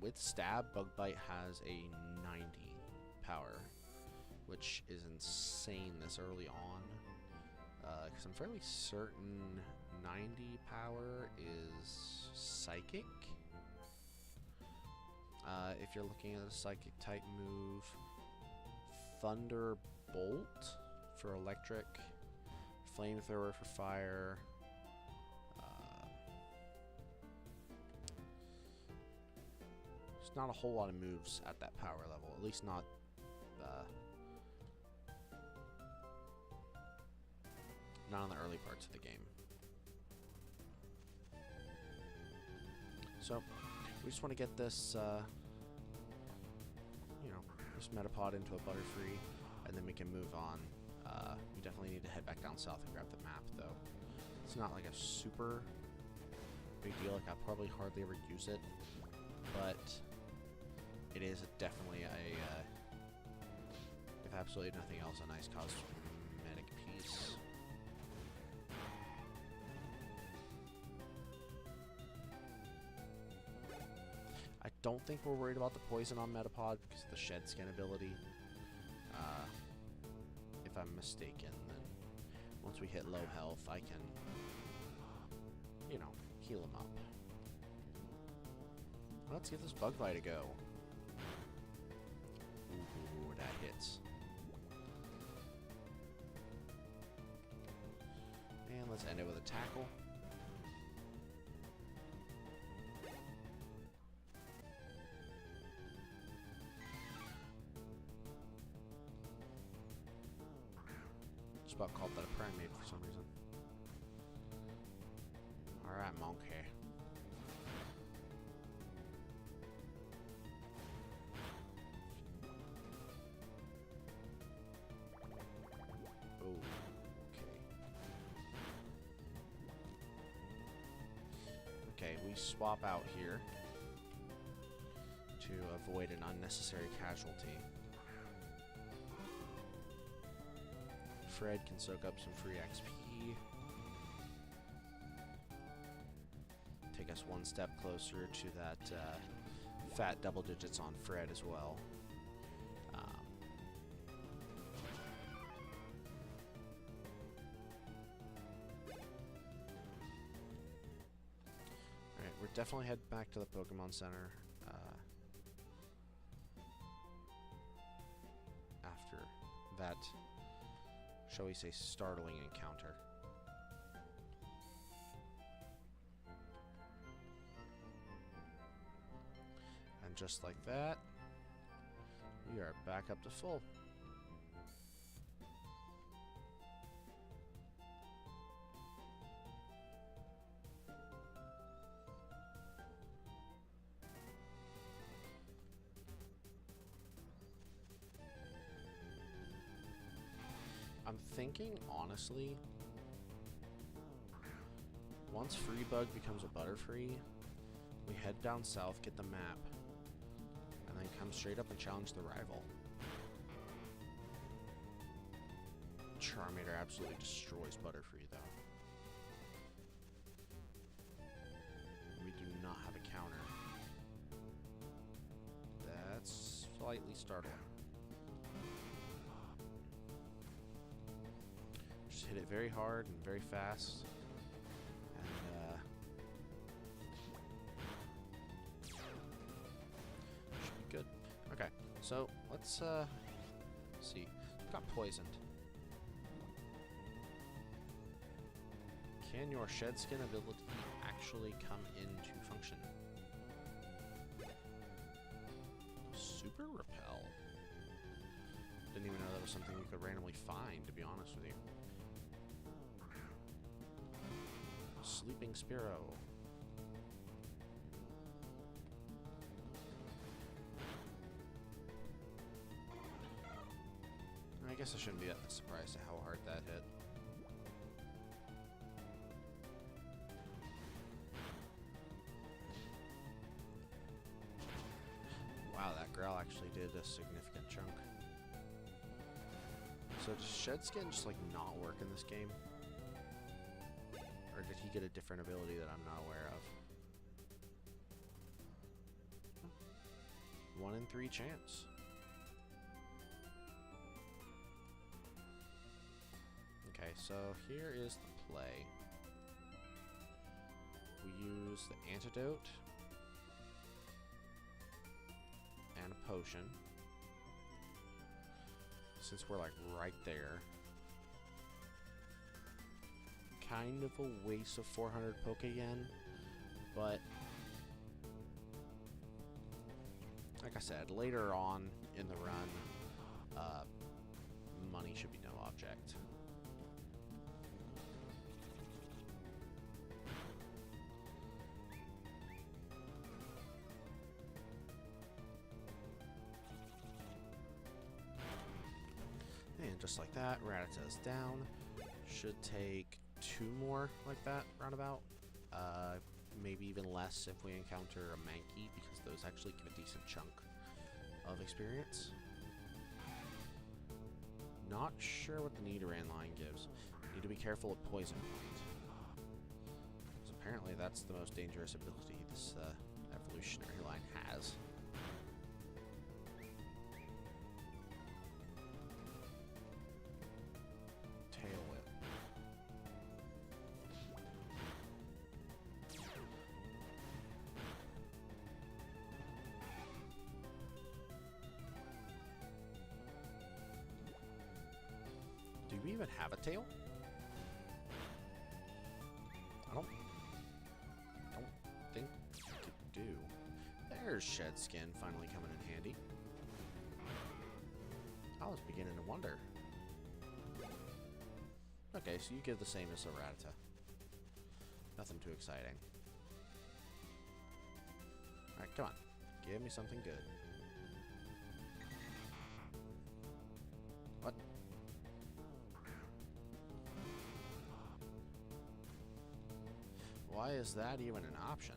with Stab, Bug Bite has a 90 power, which is insane this early on. Because I'm fairly certain 90 power is Psychic. If you're looking at a Psychic type move, Thunderbolt for electric, Flamethrower for fire. There's not a whole lot of moves at that power level, at least not in the early parts of the game. So we just want to get this, this Metapod into a Butterfree, and then we can move on. We definitely need to head back down south and grab the map, though. It's not like a super big deal. Like, I'll probably hardly ever use it, but it is definitely if absolutely nothing else, a nice cosmetic piece. I don't think we're worried about the poison on Metapod because of the shed skin ability. If I'm mistaken, then once we hit low health, I can, heal him up. Let's give this Bug Bite a go. Ooh, that hits. And let's end it with a Tackle. Just about called that a Primate for some reason. Alright, Monkey. Oh, okay, we swap out here to avoid an unnecessary casualty. Fred can soak up some free XP. Take us one step closer to that fat double digits on Fred as well. Alright, we're definitely heading back to the Pokemon Center after that, shall we say, startling encounter. And just like that, we are back up to full. I'm thinking, honestly, once Free Bug becomes a Butterfree, we head down south, get the map, and then come straight up and challenge the rival. Charmander absolutely destroys Butterfree, though. We do not have a counter. That's slightly startling. hit it very hard and very fast. And should be good. Okay, so let's see. Got poisoned. Can your shed skin ability actually come into function? Super repel. Didn't even know that was something you could randomly find, to be honest with you. Sleeping Spearow. I guess I shouldn't be that surprised at how hard that hit. Wow, that growl actually did a significant chunk. So does Shed Skin just like not work in this game? Or did he get a different ability that I'm not aware of? 1 in 3 chance. Okay, so here is the play. We use the antidote and a potion. Since we're like right there. Kind of a waste of 400 Poke Yen, but like I said, later on in the run, money should be no object. And just like that, Rattata's down. Should take 2 more like that, roundabout. Maybe even less if we encounter a Mankey, because those actually give a decent chunk of experience. Not sure what the Nidoran line gives. Need to be careful of Poison Point. Because apparently that's the most dangerous ability this evolutionary line has. Do we even have a tail? I don't think we do. There's Shed Skin finally coming in handy. I was beginning to wonder. Okay, so you give the same as a Rattata. Nothing too exciting. Alright, come on. Give me something good. What? Why is that even an option?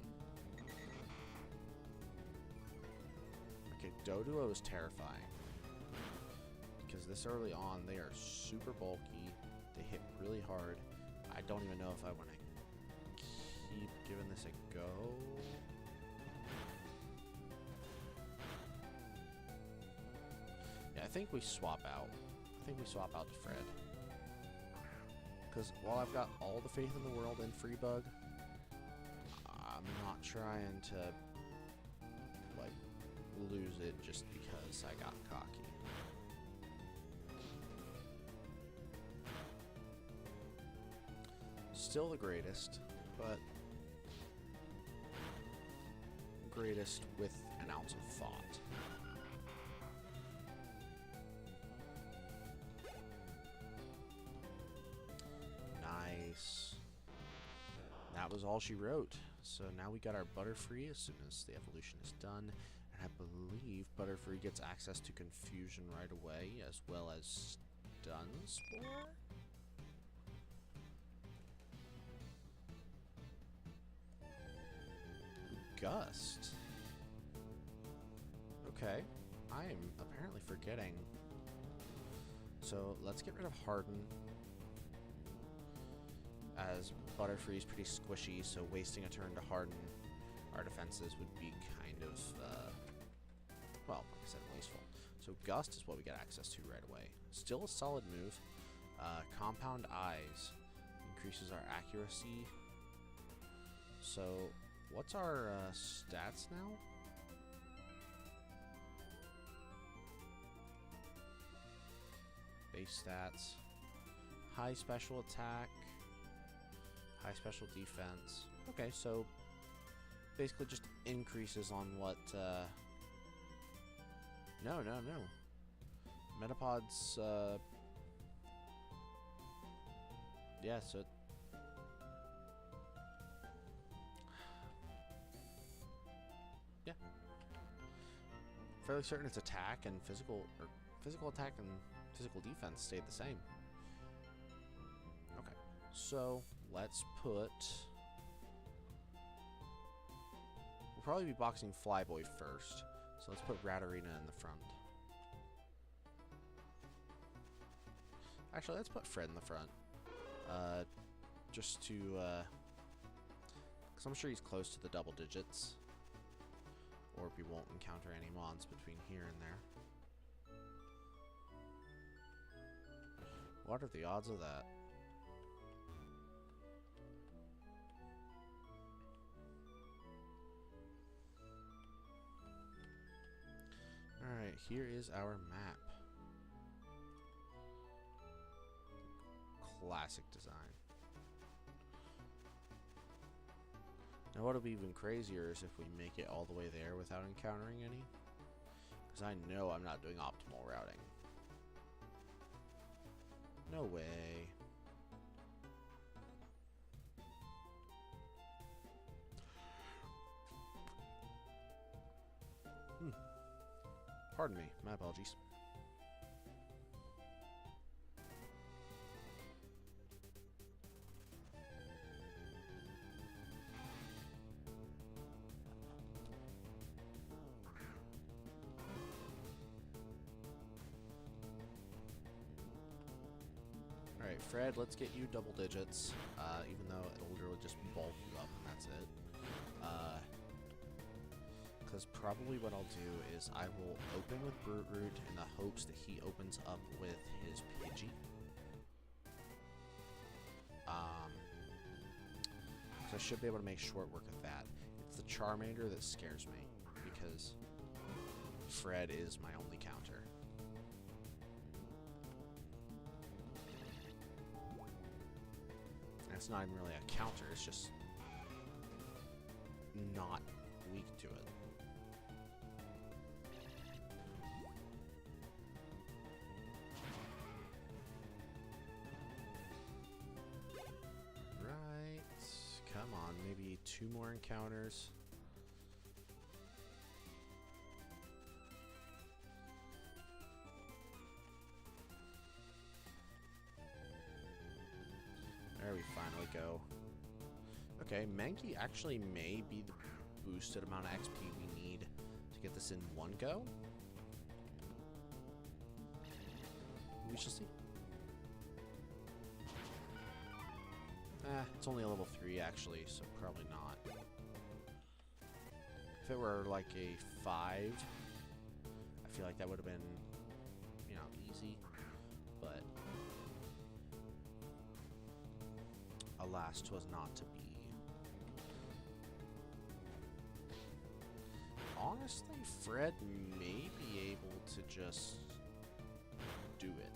Okay, Doduo is terrifying. Because this early on, they are super bulky. They hit really hard. I don't even know if I want to keep giving this a go. Yeah, I think we swap out. I think we swap out to Fred. Because while I've got all the faith in the world in Freebug, I'm not trying to, like, lose it just because I got cocky. Still the greatest, but greatest with an ounce of thought. Nice. That was all she wrote. So now we got our Butterfree as soon as the evolution is done. And I believe Butterfree gets access to Confusion right away, as well as Stun Spore? Gust. Okay. I am apparently forgetting. So let's get rid of Harden. As Butterfree is pretty squishy, so wasting a turn to harden our defenses would be kind of, well, like I said, wasteful. So Gust is what we get access to right away. Still a solid move. Compound Eyes increases our accuracy. So, what's our stats now? Base stats. High special attack. High special defense. Okay, so basically just increases on what... No. Metapods, yeah, so... Yeah. Fairly certain its attack and physical attack and physical defense stayed the same. Okay, so let's put... We'll probably be boxing Flyboy first, so let's put Ratarina in the front. Actually, let's put Fred in the front. Just to, because I'm sure he's close to the double digits. Or we won't encounter any mons between here and there. What are the odds of that? Alright, here is our map. Classic design. Now what'll be even crazier is if we make it all the way there without encountering any. Because I know I'm not doing optimal routing. No way. Pardon me, my apologies. Alright, Fred, let's get you double digits, even though it'll literally just bulk you up and that's it. Because probably what I'll do is I will open with Brute Root in the hopes that he opens up with his Pidgey. So I should be able to make short work of that. It's the Charmander that scares me, because Fred is my only counter. And it's not even really a counter, it's just not weak to it. Come on, maybe 2 more encounters. There we finally go. Okay, Mankey actually may be the boosted amount of XP we need to get this in one go. We shall see. It's only a level 3 actually, so probably not. If it were like a 5, I feel like that would have been, you know, easy. But alas, 'twas not to be. Honestly, Fred may be able to just do it.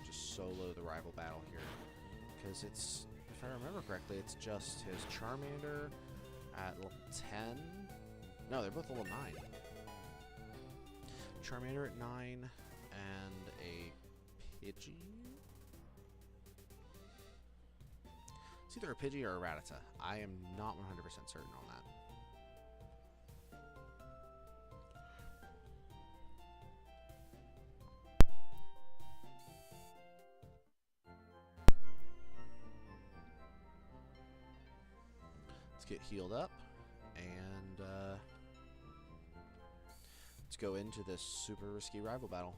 Just solo the rival battle here. Because it's, if I remember correctly, it's just his Charmander at level 10. No, they're both level 9. Charmander at 9 and a Pidgey. It's either a Pidgey or a Rattata. I am not 100% certain on that. Get healed up, and let's go into this super risky rival battle.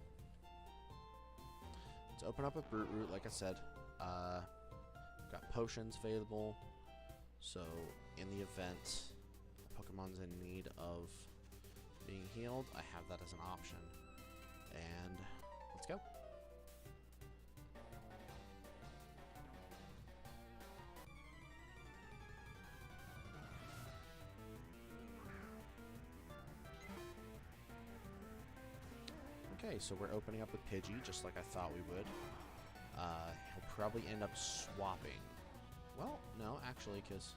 Let's open up with Brute Root, like I said. Got potions available, so in the event Pokemon's in need of being healed, I have that as an option. And let's go. Okay, so we're opening up with Pidgey, just like I thought we would. He'll probably end up swapping. Well, no, actually, because...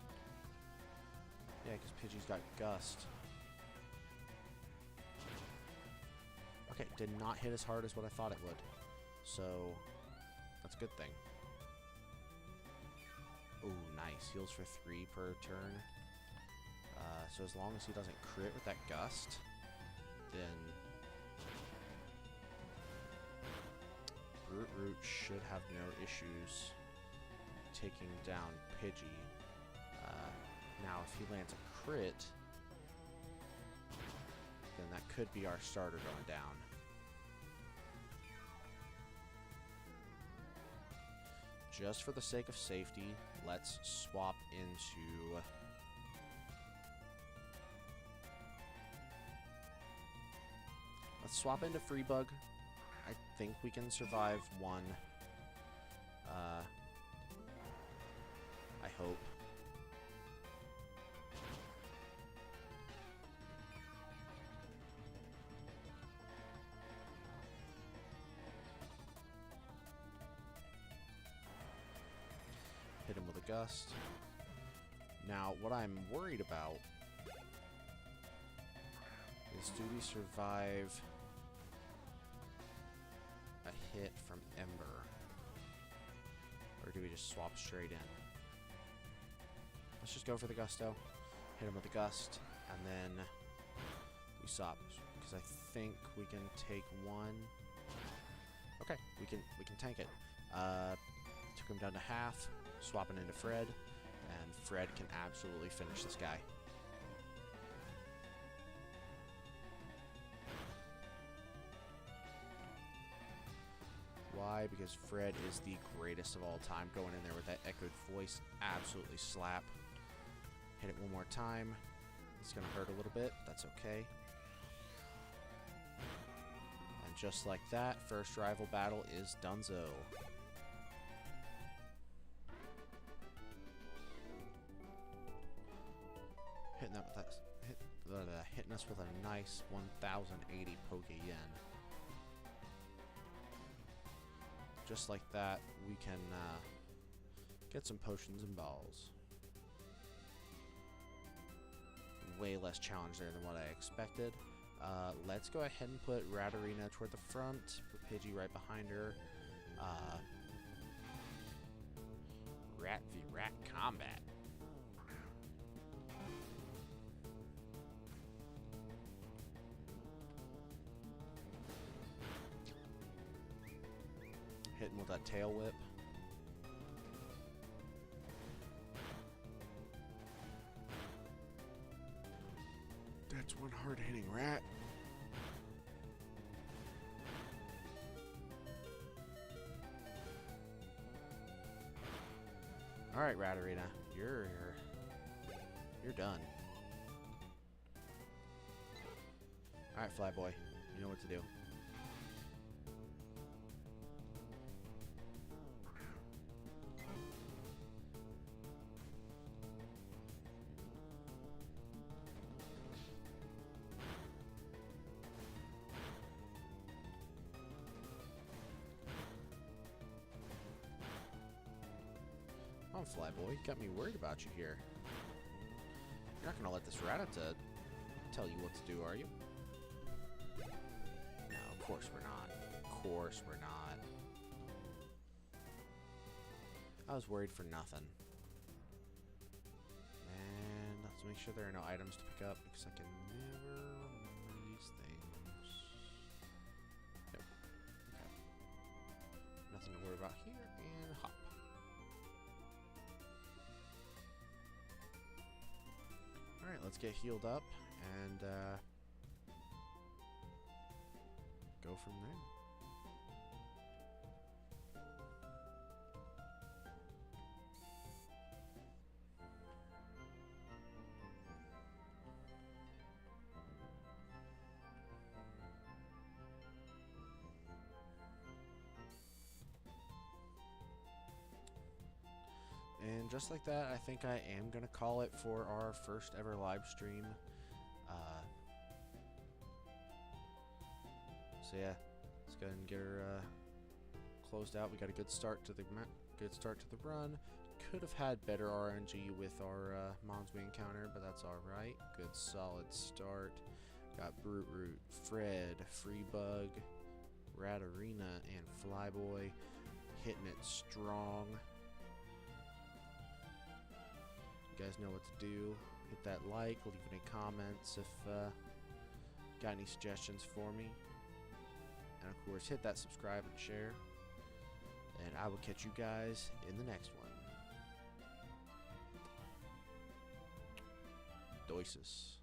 Yeah, because Pidgey's got Gust. Okay, did not hit as hard as what I thought it would. So, that's a good thing. Ooh, nice. Heals for 3 per turn. So as long as he doesn't crit with that Gust, then Root should have no issues taking down Pidgey. Now, if he lands a crit, then that could be our starter going down. Just for the sake of safety, let's swap into... Let's swap into Freebug. I think we can survive one. I hope. Hit him with a Gust. Now, what I'm worried about is, do we survive a hit from Ember? Or do we just swap straight in? Let's just go for the Gusto. Hit him with the Gust, and then we swap, because I think we can take one. Okay, we can tank it. Took him down to half, swapping into Fred, and Fred can absolutely finish this guy. Why? Because Fred is the greatest of all time. Going in there with that echoed voice, absolutely slap. Hit it one more time. It's going to hurt a little bit. That's okay. And just like that, first rival battle is donezo. Hitting us with a nice 1080 Poke Yen. Just like that, we can get some potions and balls. Way less challenge there than what I expected. Let's go ahead and put Ratarina toward the front, put Pidgey right behind her. Rat v Rat combat. Hitting with that tail whip. That's one hard-hitting rat. All right, Ratarina, you're done. All right, Flyboy, you know what to do. Come on, Flyboy, you got me worried about you here. You're not gonna let this Rattata tell you what to do, are you? No, of course we're not. Of course we're not. I was worried for nothing. And let's make sure there are no items to pick up, because I can never remember these things. Nope. Okay. Nothing to worry about here, and hop. Alright, let's get healed up and go from there. And just like that, I think I am going to call it for our first ever live stream. So yeah, go ahead and get her closed out. We got a good start to the run. Could have had better RNG with our mons we encountered, but that's all right. Good solid start. Got Brute Root, Fred, Freebug, Ratarina, and Flyboy hitting it strong. You guys know what to do. Hit that like, leave any comments if got any suggestions for me. And of course, hit that subscribe and share. And I will catch you guys in the next one. Deuces.